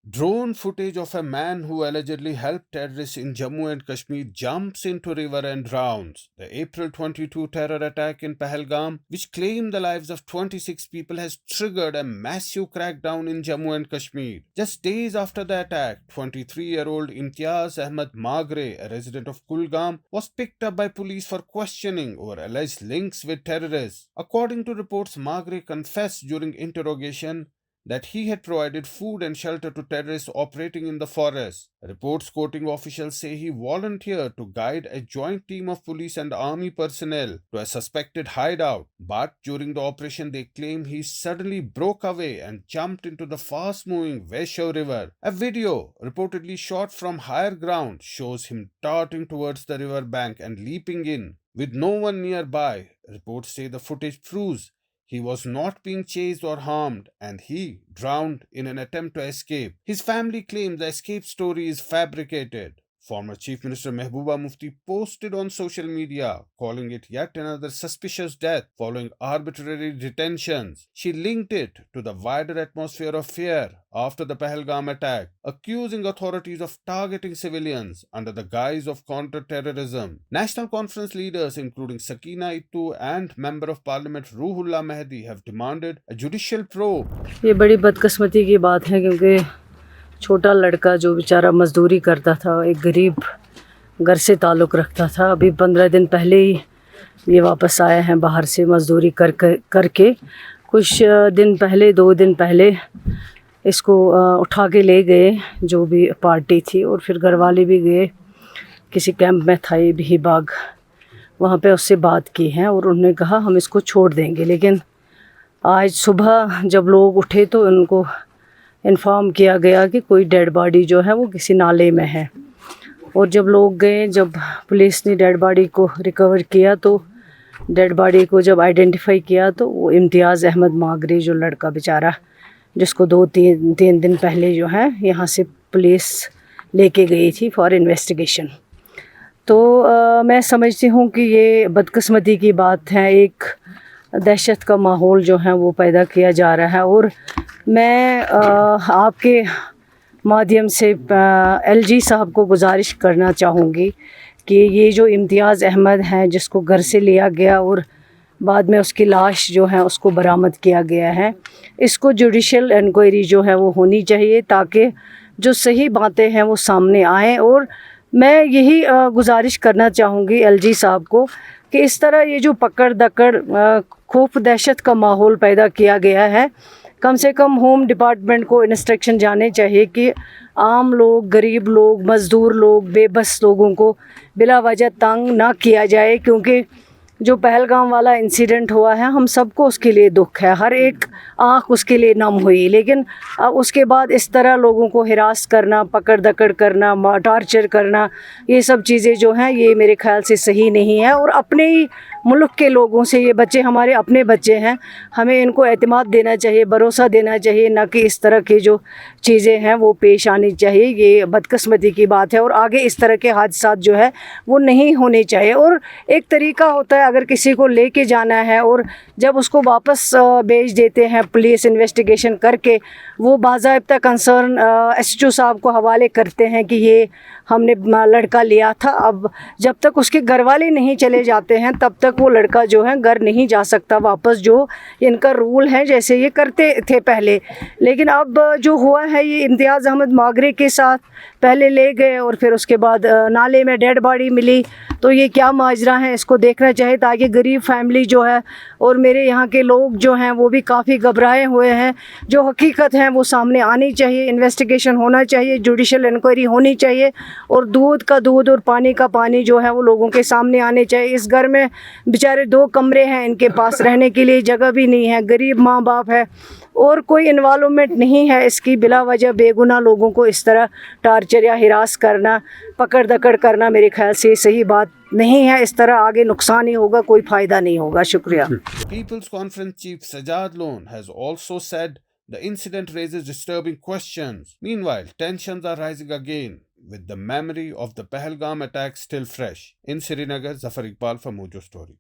Drone footage of a man who allegedly helped terrorists in Jammu and Kashmir jumps into river and drowns. The April 22 terror attack in Pahalgam, which claimed the lives of 26 people, has triggered a massive crackdown in Jammu and Kashmir. Just days after the attack, 23-year-old Imtiaz Ahmed Magre, a resident of Kulgam, was picked up by police for questioning over alleged links with terrorists. According to reports, Magre confessed during interrogation that he had provided food and shelter to terrorists operating in the forest. Reports quoting officials say he volunteered to guide a joint team of police and army personnel to a suspected hideout, but during the operation they claim he suddenly broke away and jumped into the fast-moving Veshav River. A video, reportedly shot from higher ground, shows him darting towards the river bank and leaping in, with no one nearby. Reports say the footage proves he was not being chased or harmed, and he drowned in an attempt to escape. His family claims the escape story is fabricated. Former Chief Minister Mehbooba Mufti posted on social media, calling it yet another suspicious death following arbitrary detentions. She linked it to the wider atmosphere of fear after the Pahalgam attack, accusing authorities of targeting civilians under the guise of counter-terrorism. National Conference leaders, including Sakina Ittu and Member of Parliament Ruhullah Mehdi, have demanded a judicial probe. ये बड़ी बदकिस्मती की बात है क्योंकि छोटा लड़का जो बेचारा मज़दूरी करता था, एक गरीब घर से ताल्लुक़ रखता था, अभी 15 दिन पहले ही ये वापस आया है बाहर से मज़दूरी करके। कुछ दिन पहले 2 दिन पहले इसको उठा के ले गए जो भी पार्टी थी, और फिर घर वाले भी गए, किसी कैंप में था ये भी बाग, वहाँ पे उससे बात की है और उन्होंने कहा हम इसको छोड़ देंगे। लेकिन आज सुबह जब लोग उठे तो उनको इन्फॉर्म किया गया कि कोई डेड बॉडी जो है वो किसी नाले में है, और जब लोग गए, जब पुलिस ने डेड बॉडी को रिकवर किया तो डेड बॉडी को जब आइडेंटिफाई किया तो वो इम्तियाज़ अहमद मागरी जो लड़का बेचारा जिसको 2-3 दिन पहले जो है यहाँ से पुलिस लेके गई थी फॉर इन्वेस्टिगेशन। तो मैं समझती हूँ कि ये बदकिस्मती की बात है, एक दहशत का माहौल जो है वो पैदा किया जा रहा है। और मैं आपके माध्यम से एलजी साहब को गुजारिश करना चाहूँगी कि ये जो इम्तियाज़ अहमद हैं जिसको घर से लिया गया और बाद में उसकी लाश जो है उसको बरामद किया गया है, इसको जुडिशल इंक्वायरी जो है वो होनी चाहिए ताकि जो सही बातें हैं वो सामने आएँ। और मैं यही गुजारिश करना चाहूँगी एलजी साहब को कि इस तरह ये जो पकड़ दकड़ खौफ दहशत का माहौल पैदा किया गया है, कम से कम होम डिपार्टमेंट को इंस्ट्रक्शन जाने चाहिए कि आम लोग, गरीब लोग, मज़दूर लोग, बेबस लोगों को बिला वजह तंग ना किया जाए, क्योंकि जो पहलगाम वाला इंसिडेंट हुआ है हम सबको उसके लिए दुख है, हर एक आँख उसके लिए नम हुई। लेकिन अब उसके बाद इस तरह लोगों को हिरास करना, पकड़ दकड़ करना, टॉर्चर करना, ये सब चीज़ें जो हैं ये मेरे ख्याल से सही नहीं है। और अपने ही मुल्क के लोगों से, ये बच्चे हमारे अपने बच्चे हैं, हमें इनको एतमाद देना चाहिए, भरोसा देना चाहिए, ना कि इस तरह की जो चीज़ें हैं वो पेश आनी चाहिए। ये बदकिस्मती की बात है और आगे इस तरह के हादसात जो है वो नहीं होने चाहिए। और एक तरीका होता है अगर किसी को लेके जाना है और जब उसको वापस भेज देते हैं पुलिस इन्वेस्टिगेशन करके, वो बाज़ाब्ता कंसर्न एसएचओ साहब को हवाले करते हैं कि ये हमने लड़का लिया था। अब जब तक उसके घर वाले नहीं चले जाते हैं तब तक वो लड़का जो है घर नहीं जा सकता वापस, जो इनका रूल है जैसे ये करते थे पहले। लेकिन अब जो हुआ है ये इम्तियाज़ अहमद मागरे के साथ, पहले ले गए और फिर उसके बाद नाले में डेड बॉडी मिली, तो ये क्या माजरा है इसको देखना चाहिए ताकि गरीब फैमिली जो है और मेरे यहाँ के लोग जो हैं वो भी काफ़ी घबराए हुए हैं। जो हकीकत है वो सामने आनी चाहिए, इन्वेस्टिगेशन होना चाहिए, जुडिशल इंक्वायरी होनी चाहिए और दूध का दूध और पानी का पानी जो है वो लोगों के सामने आने चाहिए। इस घर में बेचारे 2 कमरे हैं, इनके पास रहने के लिए जगह भी नहीं है, गरीब माँ बाप है और कोई इन्वॉल्वमेंट नहीं है इसकी। बिला वजह बेगुनाह लोगों को इस तरह टार्चर या हिरास करना, पकड़ दकड़ करना मेरे ख्याल से सही बात नहीं है। इस तरह आगे नुकसान ही होगा, कोई फ़ायदा नहीं होगा। शुक्रिया। People's Conference Chief Sajad Lone has also said the incident raises disturbing questions. Meanwhile, tensions are rising again, with the memory of the Pahalgam attack still fresh. In Srinagar, Zafar Iqbal for Mojo Story.